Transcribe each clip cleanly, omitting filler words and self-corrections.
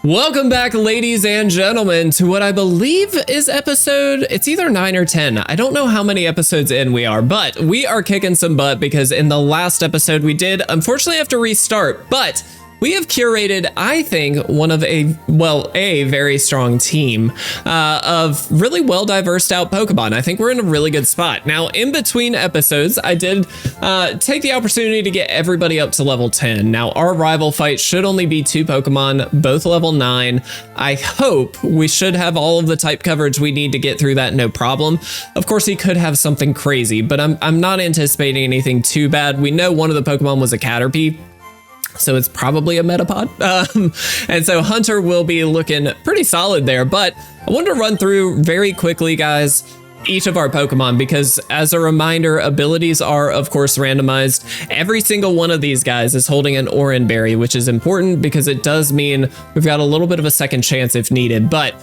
Welcome back, ladies and gentlemen, to what I believe is it's either 9 or 10. I don't know how many episodes in we are, but we are kicking some butt because in the last episode we did unfortunately have to restart, but we have curated, I think, a very strong team of really well-diversed out Pokemon. I think we're in a really good spot. Now, in between episodes, I did take the opportunity to get everybody up to level 10. Now, our rival fight should only be 2 Pokemon, both level 9. I hope we should have all of the type coverage we need to get through that, no problem. Of course, he could have something crazy, but I'm not anticipating anything too bad. We know one of the Pokemon was a Caterpie, so it's probably a Metapod. And so Hunter will be looking pretty solid there, but I wanted to run through very quickly, guys, each of our Pokemon, because as a reminder, abilities are, of course, randomized. Every single one of these guys is holding an Oran Berry, which is important because it does mean we've got a little bit of a second chance if needed. But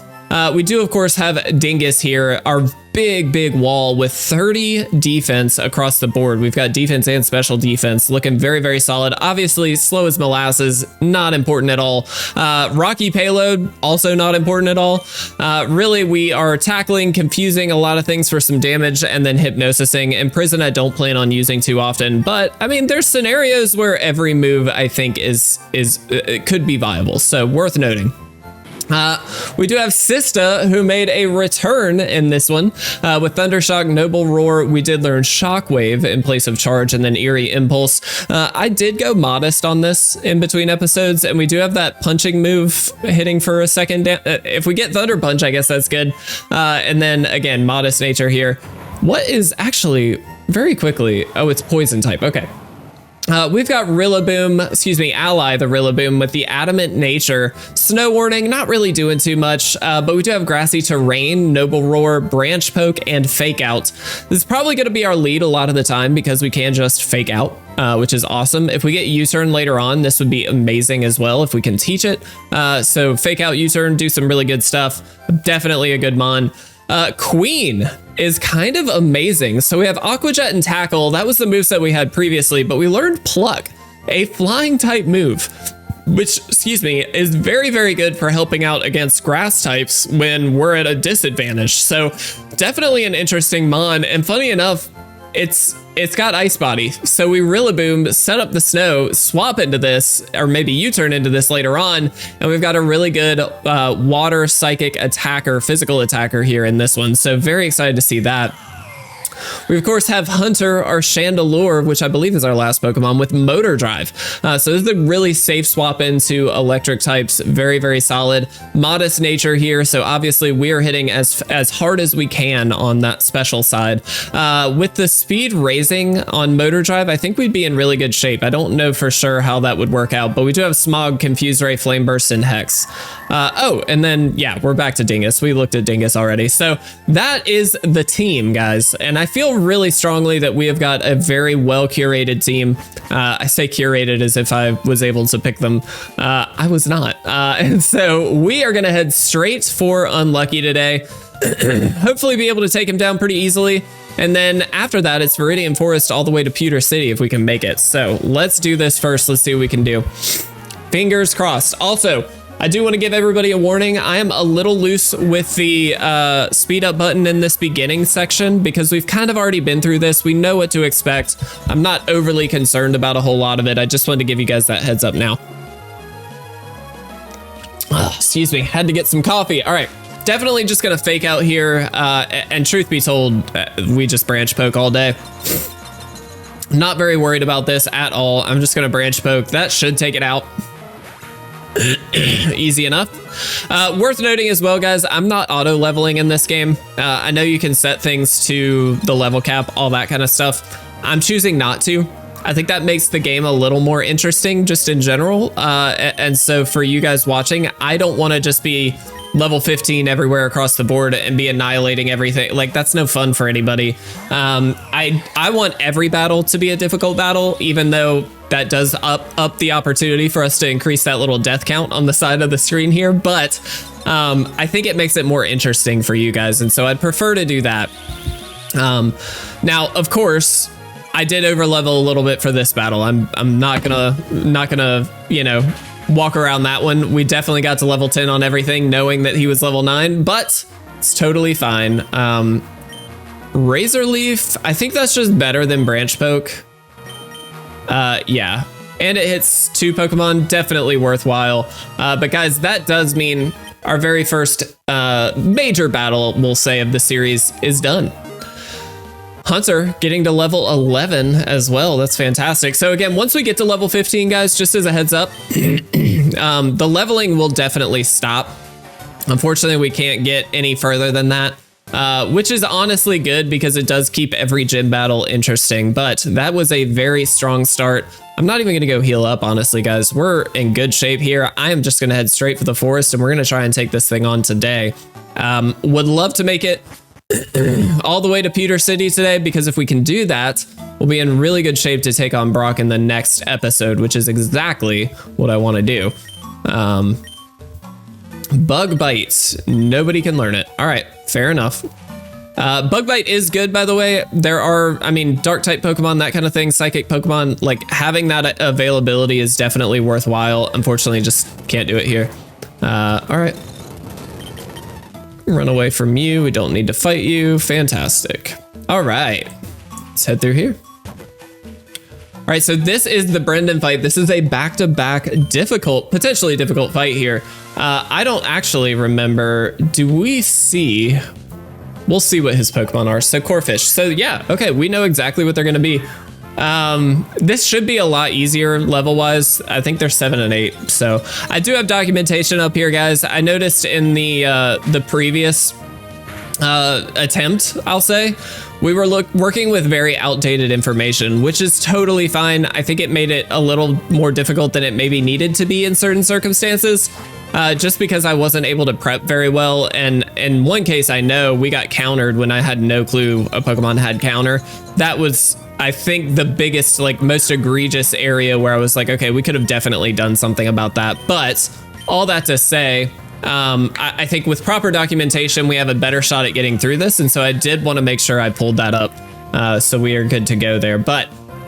we do, of course, have Dingus here, our big wall with 30 defense across the board. We've got defense and special defense looking very solid. Obviously, slow as molasses, not important at all. Rocky payload, also not important at all. Really, we are tackling, confusing a lot of things for some damage, and then hypnosising. And prison, I don't plan on using too often, but I mean, there's scenarios where every move I think could be viable, so worth noting. We do have Sista, who made a return in this one. With Thundershock, Noble Roar, we did learn Shockwave in place of Charge, and then Eerie Impulse. I did go modest on this in between episodes, and we do have that punching move hitting for a second. If we get Thunder Punch, I guess that's good. And then, again, modest nature here. What is actually, very quickly, oh, it's Poison type, okay. We've got Ally the Rillaboom with the Adamant Nature. Snow Warning, not really doing too much, but we do have Grassy Terrain, Noble Roar, Branch Poke, and Fake Out. This is probably going to be our lead a lot of the time because we can just Fake Out, which is awesome. If we get U-Turn later on, this would be amazing as well if we can teach it. So Fake Out, U-Turn, do some really good stuff. Definitely a good mon. Queen is kind of amazing. So we have Aqua Jet and Tackle. That was the moveset we had previously, but we learned Pluck, a flying type move, which, is very good for helping out against grass types when we're at a disadvantage. So definitely an interesting mon. And funny enough, it's got Ice Body. So we Rillaboom, set up the snow, swap into this, or maybe U-turn into this later on, and we've got a really good water psychic attacker, physical attacker here in this one. So very excited to see that. We, of course, have Hunter, our Chandelure, which I believe is our last Pokemon, with Motor Drive. So this is a really safe swap into electric types. Very solid. Modest nature here, so obviously we are hitting as hard as we can on that special side. With the speed raising on Motor Drive, I think we'd be in really good shape. I don't know for sure how that would work out, but we do have Smog, Confuse Ray, Flame Burst, and Hex. And then, yeah, we're back to Dingus. We looked at Dingus already. So that is the team, guys, and I feel really strongly that we have got a very well curated team. I say curated as if I was able to pick them. I was not. And so we are going to head straight for Unlucky today. Hopefully be able to take him down pretty easily. And then after that, it's Viridian Forest all the way to Pewter City if we can make it. So let's do this first. Let's see what we can do. Fingers crossed. Also, I do want to give everybody a warning. I am a little loose with the speed up button in this beginning section because we've kind of already been through this. We know what to expect. I'm not overly concerned about a whole lot of it. I just wanted to give you guys that heads up now. Excuse me, had to get some coffee. All right, definitely just gonna Fake Out here. And truth be told, we just Branch Poke all day. Not very worried about this at all. I'm just gonna Branch Poke. That should take it out. Easy enough. Worth noting as well, guys, I'm not auto leveling in this game. I know you can set things to the level cap, all that kind of stuff. I'm choosing not to. I think that makes the game a little more interesting just in general. And so for you guys watching, I don't want to just be level 15 everywhere across the board and be annihilating everything. Like, that's no fun for anybody. I want every battle to be a difficult battle, even though that does up the opportunity for us to increase that little death count on the side of the screen here. But I think it makes it more interesting for you guys. And so I'd prefer to do that. Now, of course, I did overlevel a little bit for this battle. I'm not gonna, you know, walk around that one. We definitely got to level 10 on everything, knowing that he was level 9, but it's totally fine. Razor Leaf, I think that's just better than Branch Poke. Yeah. And it hits 2 Pokemon, definitely worthwhile. But guys, that does mean our very first major battle, we'll say, of the series is done. Hunter getting to level 11 as well. That's fantastic. So again, once we get to level 15, guys, just as a heads up, the leveling will definitely stop. Unfortunately, we can't get any further than that, which is honestly good because it does keep every gym battle interesting. But that was a very strong start. I'm not even going to go heal up, honestly, guys. We're in good shape here. I am just going to head straight for the forest, and we're going to try and take this thing on today. Would love to make it all the way to Pewter City today, because if we can do that, we'll be in really good shape to take on Brock in the next episode, which is exactly what I want to do. Bug Bite. Nobody can learn it. All right, fair enough. Bug Bite is good, by the way. There are, I mean, dark type Pokemon, that kind of thing, psychic Pokemon, like having that availability is definitely worthwhile. Unfortunately, just can't do it here. All right. Run away from you. We don't need to fight you. Fantastic. All right. Let's head through here. All right, so this is the Brendan fight. This is a back-to-back difficult, potentially difficult fight here. I don't actually remember. Do we see? We'll see what his Pokemon are. So Corphish. So yeah, okay, we know exactly what they're going to be. This should be a lot easier level-wise. I think they're 7 and 8. So I do have documentation up here, guys. I noticed in the previous attempt, I'll say, we were working with very outdated information, which is totally fine. I think it made it a little more difficult than it maybe needed to be in certain circumstances, just because I wasn't able to prep very well. And in one case, I know we got countered when I had no clue a Pokemon had counter. That was, I think, the biggest, like, most egregious area where I was like, okay, we could have definitely done something about that. But all that to say, I think with proper documentation, we have a better shot at getting through this. And so I did want to make sure I pulled that up. So we are good to go there. But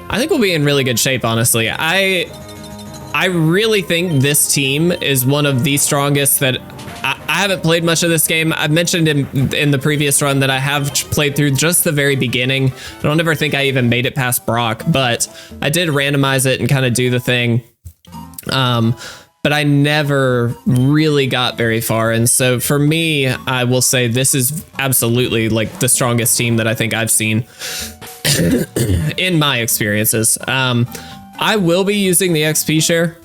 I think we'll be in really good shape, honestly. I really think this team is one of the strongest that I haven't played much of this game. I've mentioned in the previous run that I have played through just the very beginning. I don't ever think I even made it past Brock, but I did randomize it and kind of do the thing. But I never really got very far. And so for me, I will say this is absolutely like the strongest team that I think I've seen in my experiences. I will be using the XP share.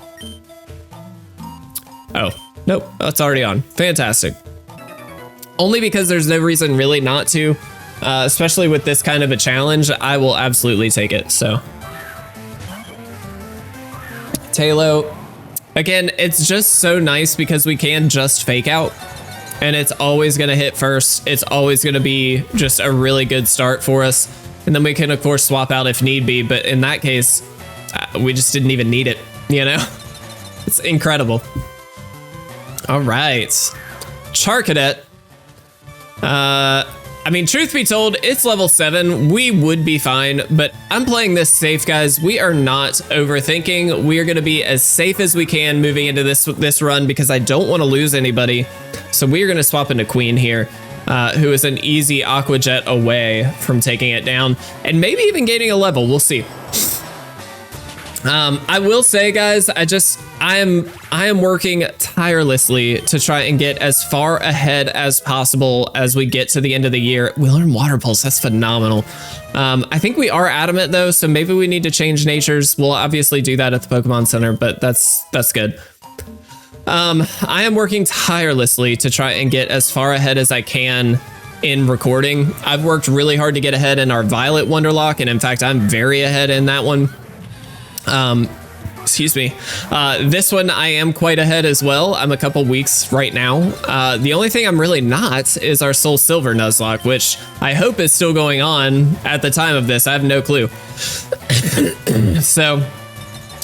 Oh, nope, that's already on. Fantastic. Only because there's no reason really not to, especially with this kind of a challenge. I will absolutely take it, so. Talo. Again, it's just so nice because we can just fake out, and it's always going to hit first. It's always going to be just a really good start for us. And then we can, of course, swap out if need be. But in that case, we just didn't even need it, you know? It's incredible. All right. Charcadet. I mean, truth be told, it's level 7. We would be fine, but I'm playing this safe, guys. We are not overthinking. We are going to be as safe as we can moving into this run because I don't want to lose anybody. So we are going to swap into Queen here, who is an easy Aqua Jet away from taking it down and maybe even gaining a level. We'll see. I will say, guys, I am working tirelessly to try and get as far ahead as possible as we get to the end of the year. We learn Water Pulse. That's phenomenal. I think we are adamant though, so maybe we need to change natures. We'll obviously do that at the Pokemon Center, but that's good. I am working tirelessly to try and get as far ahead as I can in recording. I've worked really hard to get ahead in our Violet Wonderlock, and in fact, I'm very ahead in that one. Excuse me. This one I am quite ahead as well. I'm a couple weeks right now. The only thing I'm really not is our Soul Silver Nuzlocke, which I hope is still going on at the time of this. I have no clue. So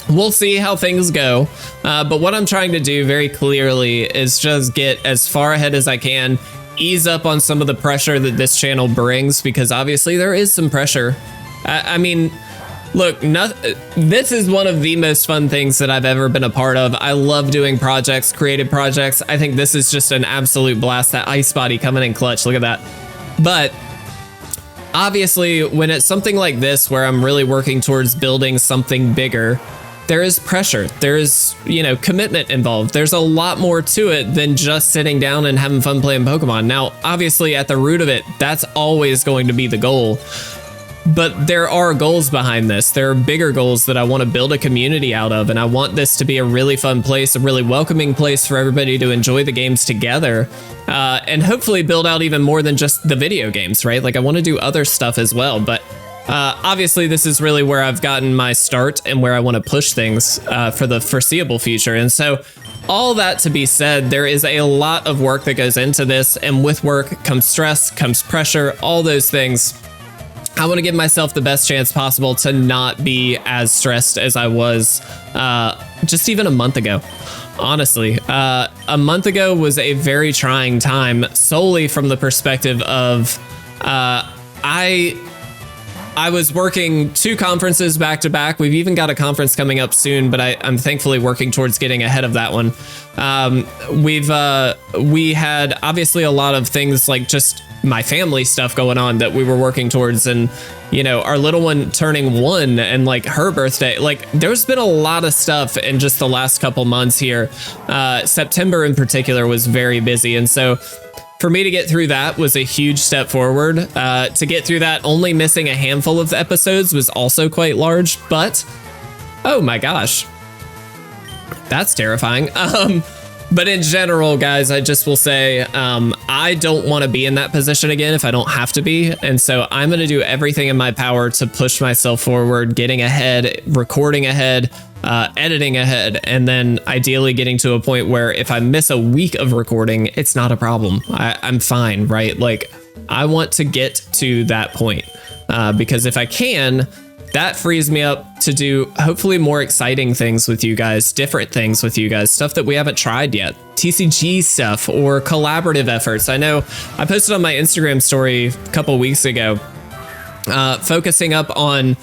we'll see how things go. But what I'm trying to do very clearly is just get as far ahead as I can, ease up on some of the pressure that this channel brings, because obviously there is some pressure. I mean, Look, this is one of the most fun things that I've ever been a part of. I love doing projects, creative projects. I think this is just an absolute blast. That ice body coming in clutch. Look at that. But obviously, when it's something like this, where I'm really working towards building something bigger, there is pressure. There's, commitment involved. There's a lot more to it than just sitting down and having fun playing Pokemon. Now, obviously, at the root of it, that's always going to be the goal. But there are goals behind this. There are bigger goals that I want to build a community out of, and I want this to be a really fun place, a really welcoming place for everybody to enjoy the games together, and hopefully build out even more than just the video games, right? Like, I want to do other stuff as well, but obviously this is really where I've gotten my start and where I want to push things for the foreseeable future. And so all that to be said, there is a lot of work that goes into this, and with work comes stress, comes pressure, all those things. I want to give myself the best chance possible to not be as stressed as I was just even a month ago. Honestly, a month ago was a very trying time, solely from the perspective of I was working 2 conferences back to back. We've even got a conference coming up soon, but I'm thankfully working towards getting ahead of that one. We had obviously a lot of things like just my family stuff going on that we were working towards, and our little one turning 1 and like her birthday. Like, there's been a lot of stuff in just the last couple months here. September in particular was very busy, and so for me to get through that was a huge step forward. To get through that, only missing a handful of episodes was also quite large, but oh my gosh, that's terrifying. But in general, guys, I just will say, I don't want to be in that position again if I don't have to be. And so I'm going to do everything in my power to push myself forward, getting ahead, recording ahead, editing ahead, and then ideally getting to a point where if I miss a week of recording, it's not a problem. I'm fine, right? Like, I want to get to that point because if I can, that frees me up to do hopefully more exciting things with you guys, different things with you guys, stuff that we haven't tried yet, TCG stuff or collaborative efforts. I know I posted on my Instagram story a couple weeks ago, focusing up on,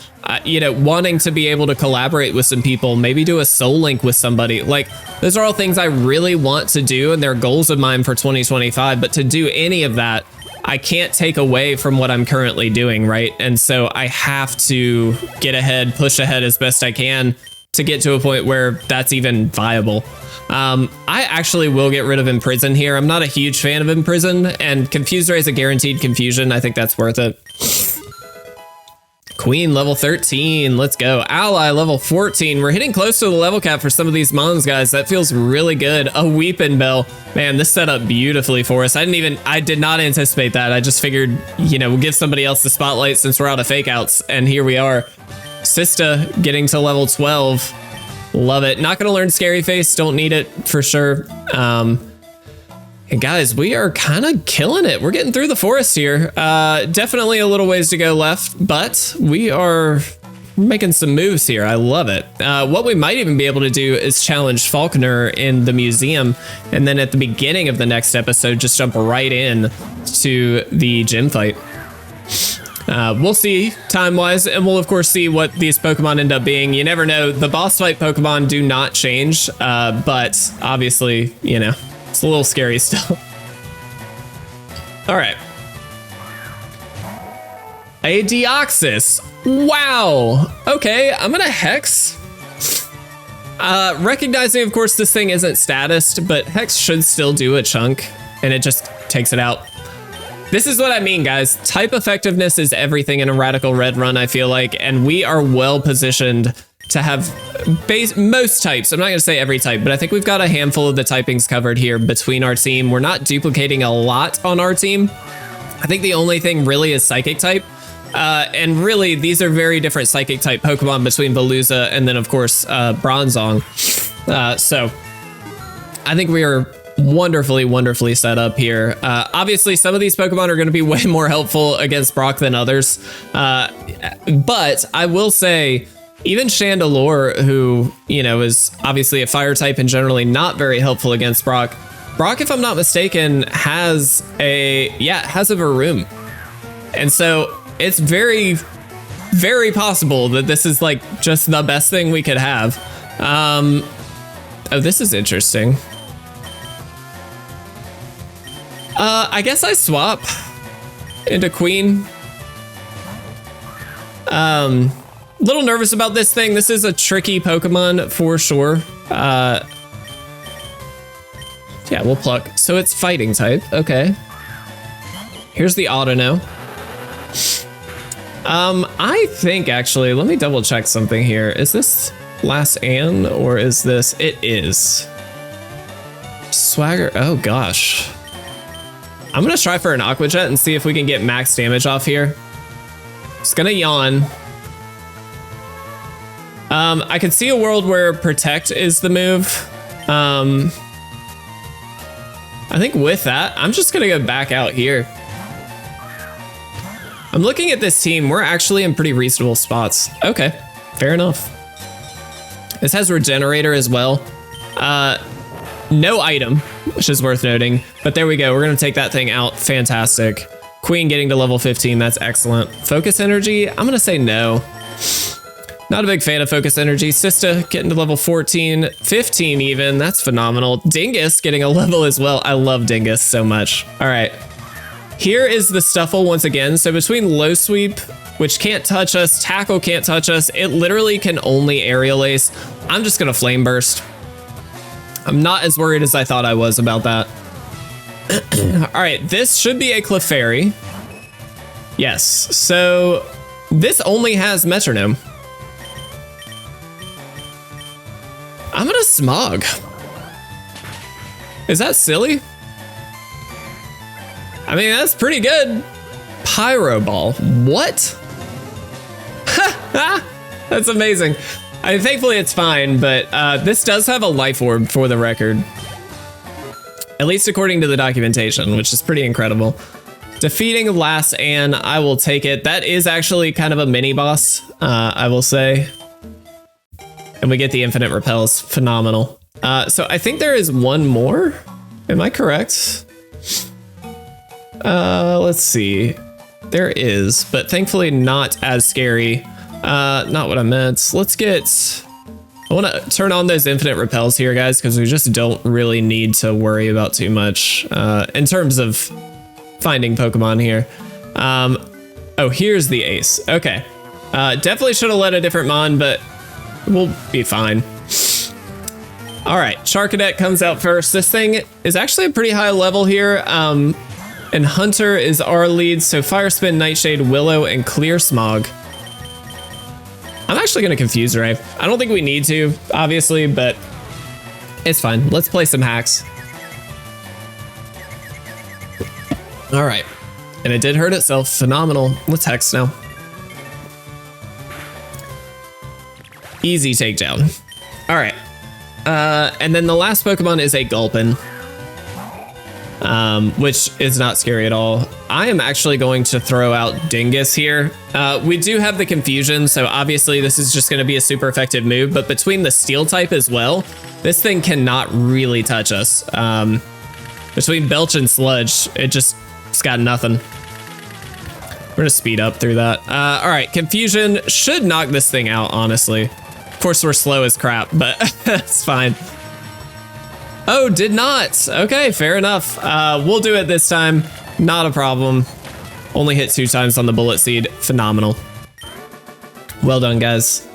wanting to be able to collaborate with some people, maybe do a soul link with somebody. Like, those are all things I really want to do, and they're goals of mine for 2025. But to do any of that, I can't take away from what I'm currently doing, right? And so I have to get ahead, push ahead as best I can to get to a point where that's even viable. I actually will get rid of Imprison here. I'm not a huge fan of Imprison, and Confuse Ray is a guaranteed confusion. I think that's worth it. Queen level 13, let's go. Ally level 14. We're hitting close to the level cap for some of these mons, guys. That feels really good. A Weepin' Bell. Man, this set up beautifully for us. I did not anticipate that. I just figured, we'll give somebody else the spotlight since we're out of fake outs. And here we are. Sista getting to level 12. Love it. Not going to learn Scary Face. Don't need it for sure. And guys, we are kind of killing it. We're getting through the forest here. Definitely a little ways to go left, but we are making some moves here. I love it. What we might even be able to do is challenge Falconer in the museum, and then at the beginning of the next episode, just jump right in to the gym fight. We'll see time-wise, and we'll of course see what these Pokemon end up being. You never know. The boss fight Pokemon do not change, but obviously, it's a little scary still. All right. A Deoxys. Wow. Okay, I'm gonna Hex. Recognizing, of course, this thing isn't statused, but Hex should still do a chunk, and it just takes it out. This is what I mean, guys. Type effectiveness is everything in a Radical Red run, I feel like, and we are well positioned to have most types. I'm not going to say every type, but I think we've got a handful of the typings covered here between our team. We're not duplicating a lot on our team. I think the only thing really is Psychic type. And really, these are very different Psychic type Pokemon between Veluza and then, of course, Bronzong. So I think we are wonderfully set up here. Obviously, some of these Pokemon are going to be way more helpful against Brock than others. But I will say, even Chandelure, who, is obviously a fire type and generally not very helpful against Brock. Brock, if I'm not mistaken, has a Varoom. And so it's very, very possible that this is like just the best thing we could have. Oh, this is interesting. I guess I swap into Queen. Little nervous about this thing. This is a tricky Pokemon for sure. Yeah, we'll pluck. So it's fighting type. Okay. Here's the Autono. I think actually, let me double check something here. Is this Last Ann or is this? It is. Swagger. Oh gosh. I'm gonna try for an Aqua Jet and see if we can get max damage off here. Just gonna yawn. I can see a world where Protect is the move. I think with that, I'm just gonna go back out here. I'm looking at this team. We're actually in pretty reasonable spots. Okay, fair enough. This has Regenerator as well. No item, which is worth noting, but there we go. We're gonna take that thing out. Fantastic. Queen getting to level 15, that's excellent. Focus Energy, I'm gonna say no. Not a big fan of Focus Energy. Sista getting to level 14, 15 even, that's phenomenal. Dingus getting a level as well. I love Dingus so much. All right, here is the Stuffle once again. So between Low Sweep, which can't touch us, Tackle can't touch us, it literally can only Aerial Ace. I'm just gonna Flame Burst. I'm not as worried as I thought I was about that. All right, this should be a Clefairy. Yes, so this only has Metronome. I'm gonna Smog. Is that silly? I mean, that's pretty good. Pyro Ball, what? That's amazing. I mean, thankfully it's fine, but this does have a Life Orb for the record. At least according to the documentation, which is pretty incredible. Defeating Last Ann, I will take it. That is actually kind of a mini boss, I will say. And we get the Infinite Repels, phenomenal. So I think there is one more. Am I correct? Let's see. There is, but thankfully not as scary. Not what I meant. Let's get... I want to turn on those Infinite Repels here, guys, because we just don't really need to worry about too much in terms of finding Pokemon here. Oh, here's the Ace. Okay. Definitely should have led a different Mon, but we'll be fine. All right, Charcadet comes out first. This thing is actually a pretty high level here. And Hunter is our lead, so Fire Spin, Nightshade, Willow, and Clear Smog. I'm actually gonna Confuse Ray. I don't think we need to, obviously, but it's fine. Let's play some hacks. All right, and it did hurt itself. Phenomenal. Let's Hex now. Easy takedown. All right, and then the last Pokemon is a Gulpin. Which is not scary at all. I am actually going to throw out Dingus here. We do have the Confusion, so obviously this is just going to be a super effective move, but between the Steel type as well, this thing cannot really touch us. Between Belch and Sludge, it's got nothing. We're going to speed up through that. All right, Confusion should knock this thing out, honestly. Of course, we're slow as crap, but that's fine. Oh, did not. Okay, fair enough. We'll do it this time. Not a problem. Only hit 2 times on the Bullet Seed. Phenomenal. Well done, guys.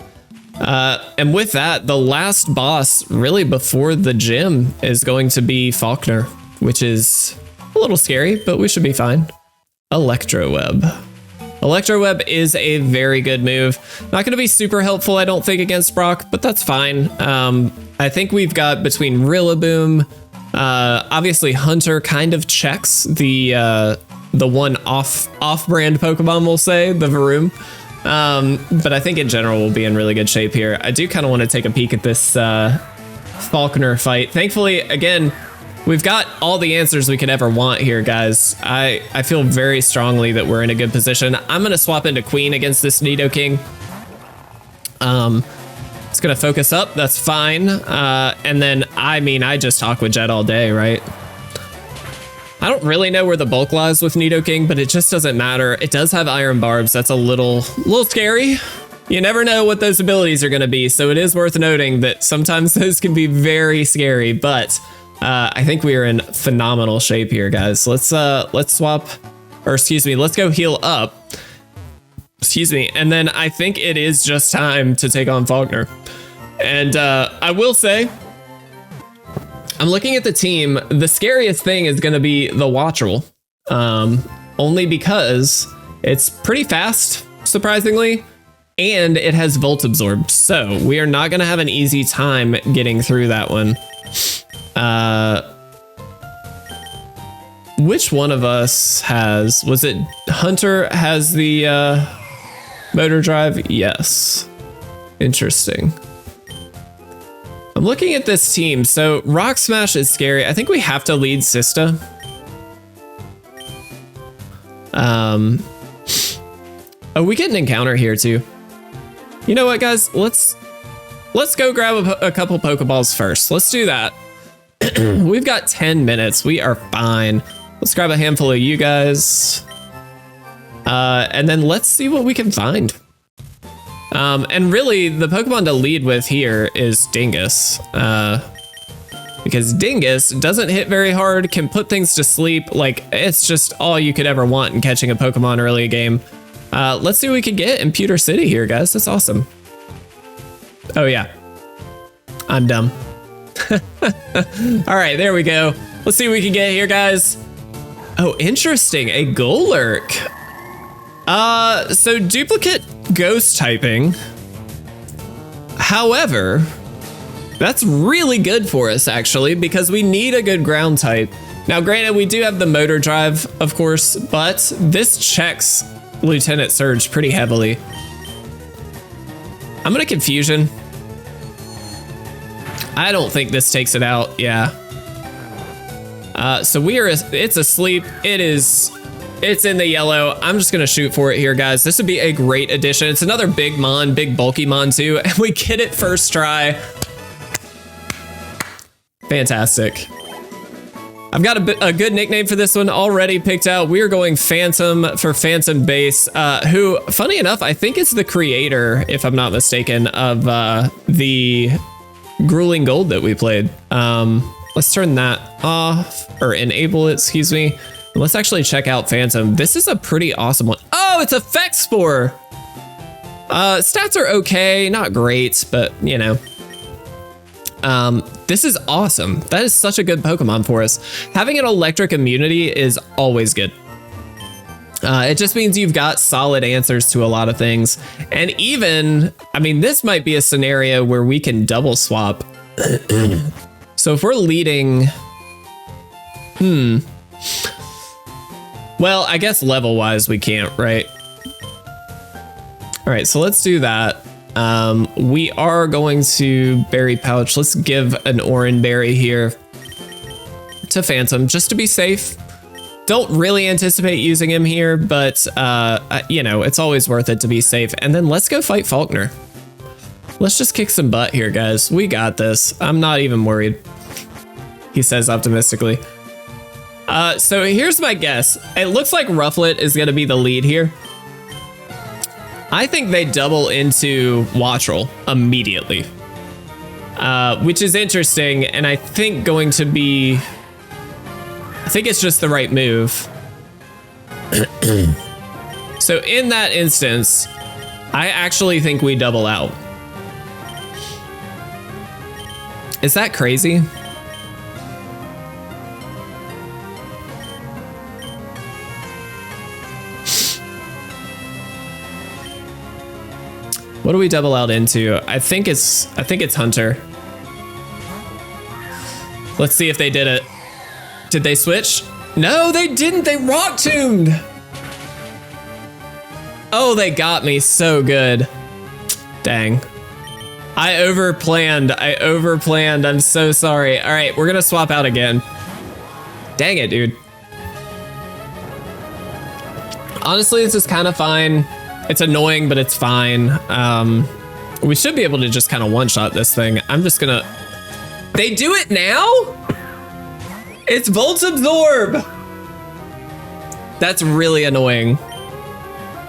And with that, the last boss really before the gym is going to be Faulkner, which is a little scary, but we should be fine. Electroweb. Electroweb is a very good move. Not going to be super helpful, I don't think, against Brock, but that's fine. I think we've got between Rillaboom, obviously Hunter kind of checks the one off-brand Pokemon, we'll say, the Varoom. But I think in general we'll be in really good shape here. I do kind of want to take a peek at this Faulkner fight. Thankfully, again, we've got all the answers we could ever want here, guys. I feel very strongly that we're in a good position. I'm going to swap into Queen against this Nidoking. It's going to focus up. That's fine. And then, I mean, I just Aqua Jet all day, right? I don't really know where the bulk lies with Nidoking, but it just doesn't matter. It does have Iron Barbs. That's a little scary. You never know what those abilities are going to be, so it is worth noting that sometimes those can be very scary, but I think we are in phenomenal shape here, guys. Let's swap, or excuse me, let's go heal up. Excuse me, and then I think it is just time to take on Faulkner. And I will say, I'm looking at the team. The scariest thing is going to be the Wattrel, only because it's pretty fast, surprisingly, and it has Volt Absorb. So we are not going to have an easy time getting through that one. Which one of us has? Was it Hunter has the motor drive? Yes. Interesting. I'm looking at this team. So Rock Smash is scary. I think we have to lead Sista. Oh, we get an encounter here too. You know what, guys? Let's go grab a couple Pokeballs first. Let's do that. We've got 10 minutes. We are fine. Let's grab a handful of you guys. And then let's see what we can find. And really, the Pokemon to lead with here is Dingus. Because Dingus doesn't hit very hard, can put things to sleep. Like, it's just all you could ever want in catching a Pokemon early game. Let's see what we can get in Pewter City here, guys. That's awesome. Oh, yeah. I'm dumb. All right, there we go. Let's see what we can get here, guys. Oh, interesting. A Golurk. So duplicate ghost typing. However, that's really good for us, actually, because we need a good ground type. Now, granted, we do have the motor drive, of course, but this checks Lieutenant Surge pretty heavily. I'm gonna Confusion. I don't think this takes it out. Yeah. So it's asleep. It's in the yellow. I'm just gonna shoot for it here, guys. This would be a great addition. It's another big bulky mon too, and we get it first try. Fantastic. I've got a good nickname for this one already picked out. We are going Phantom for Phantom Base, who, funny enough, I think is the creator, if I'm not mistaken, of the Grueling Gold that we played. Let's turn that off, or enable it, excuse me. Let's actually check out Phantom. This is a pretty awesome one. Oh, it's Effect Spore. Stats are okay, not great, but you know. This is awesome. That is such a good Pokemon for us. Having an electric immunity is always good. It just means you've got solid answers to a lot of things. And even, I mean, this might be a scenario where we can double swap. So if we're leading, well, I guess level wise we can't, right? All right, so let's do that. We are going to Berry Pouch. Let's give an Oran Berry here to Phantom just to be safe. Don't really anticipate using him here, but you know, it's always worth it to be safe. And then let's go fight Faulkner. Let's just kick some butt here, guys. We got this. I'm not even worried, he says optimistically. So here's my guess. It looks like Rufflet is going to be the lead here. I think they double into Wattrel immediately, which is interesting, and I think going to be, I think it's just the right move. So in that instance, I actually think we double out. Is that crazy? What do we double out into? I think it's Hunter. Let's see if they did it. Did they switch? No, they didn't. They rock tombed. Oh, they got me so good. Dang. I overplanned. I'm so sorry. All right, we're gonna swap out again. Dang it, dude. Honestly, this is kind of fine. It's annoying, but it's fine. We should be able to just kind of one-shot this thing. I'm just gonna... They do it now? It's Volt Absorb! That's really annoying.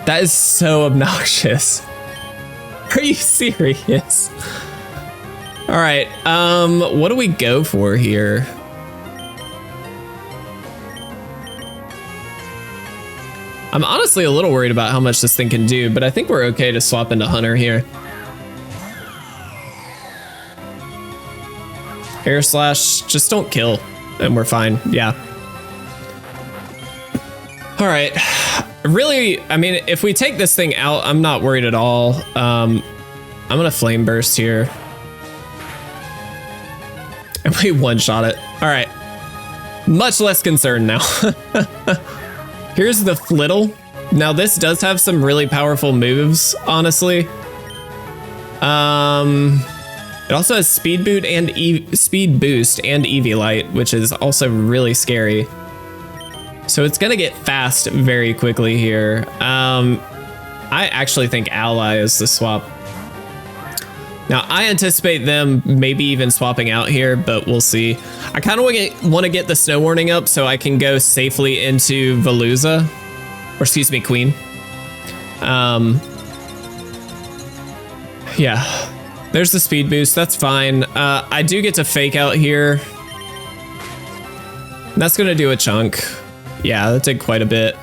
That is so obnoxious. Are you serious? All right, what do we go for here? I'm honestly a little worried about how much this thing can do, but I think we're okay to swap into Hunter here. Air Slash, just don't kill, and we're fine, yeah. All right, really, I mean, if we take this thing out, I'm not worried at all. I'm gonna Flame Burst here. And we one-shot it. All right, much less concerned now. Here's the Flittle. Now this does have some really powerful moves, honestly. It also has Speed Boost and Eevee-Light, which is also really scary. So it's gonna get fast very quickly here. I actually think Ally is the swap. Now I anticipate them maybe even swapping out here, but we'll see. I kind of want to get the Snow Warning up so I can go safely into Veluza, or excuse me, Queen. Yeah, there's the Speed Boost, that's fine. I do get to Fake Out here. That's gonna do a chunk. Yeah, that did quite a bit.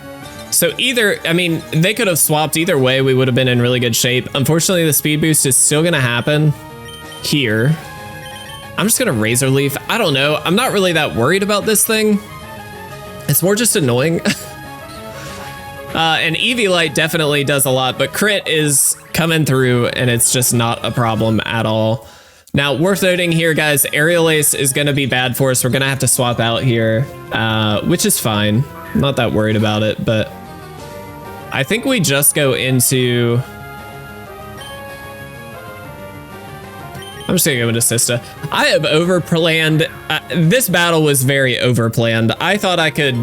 So either, I mean, they could have swapped either way, we would have been in really good shape. Unfortunately, the Speed Boost is still gonna happen here. I'm just gonna Razor Leaf. I don't know, I'm not really that worried about this thing. It's more just annoying. And Eevee-Light definitely does a lot, but Crit is coming through and it's just not a problem at all. Now, worth noting here, guys, Aerial Ace is gonna be bad for us. We're gonna have to swap out here, which is fine. I'm not that worried about it, but I think we just go into... I'm just gonna go into Sista. I have overplanned. This battle was very overplanned. I thought I could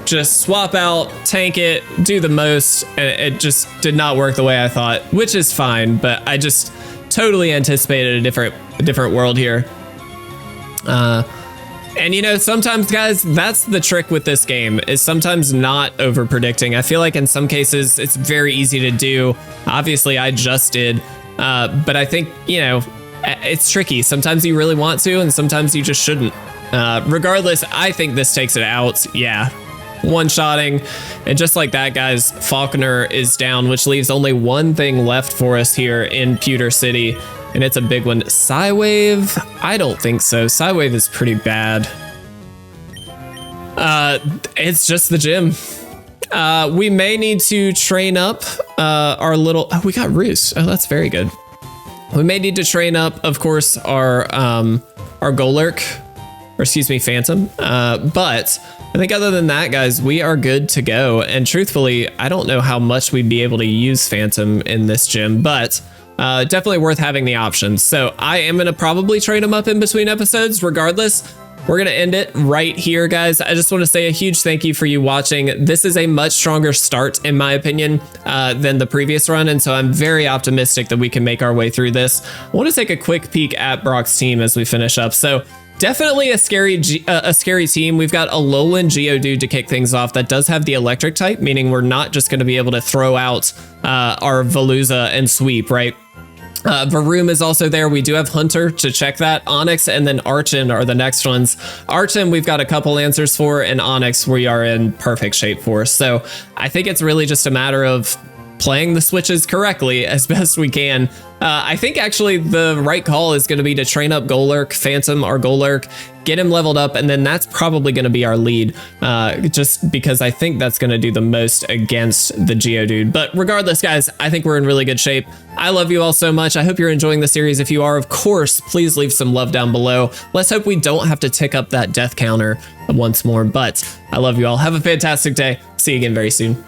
just swap out, tank it, do the most, and it just did not work the way I thought, which is fine, but I just totally anticipated a different world here. And you know, sometimes, guys, that's the trick with this game, is sometimes not over predicting. I feel like in some cases it's very easy to do. Obviously I just did, but I think, you know, it's tricky. Sometimes you really want to, and sometimes you just shouldn't. Regardless, I think this takes it out. Yeah, one-shotting, and just like that, guys, Falconer is down, which leaves only one thing left for us here in Pewter City. And it's a big one. Psywave? I don't think so. Psywave is pretty bad. It's just the gym. We may need to train up our little... Oh, we got Roost. Oh, that's very good. We may need to train up, of course, our Golurk, or excuse me, Phantom. But I think other than that, guys, we are good to go. And truthfully, I don't know how much we'd be able to use Phantom in this gym, but... definitely worth having the options. So I am going to probably trade them up in between episodes. Regardless, we're going to end it right here, guys. I just want to say a huge thank you for you watching. This is a much stronger start, in my opinion, than the previous run. And so I'm very optimistic that we can make our way through this. I want to take a quick peek at Brock's team as we finish up. So definitely a scary team. We've got a Alolan Geodude to kick things off that does have the electric type, meaning we're not just going to be able to throw out our Veluza and sweep, right? Varoom is also there. We do have Hunter to check that. Onyx and then Archon are the next ones. Archon, we've got a couple answers for, and Onyx we are in perfect shape for. So I think it's really just a matter of playing the switches correctly as best we can. I think actually the right call is going to be to train up Golurk, Phantom our Golurk, get him leveled up, and then that's probably going to be our lead, just because I think that's going to do the most against the Geodude. But regardless, guys, I think we're in really good shape. I love you all so much. I hope you're enjoying the series. If you are, of course, please leave some love down below. Let's hope we don't have to tick up that death counter once more, but I love you all. Have a fantastic day. See you again very soon.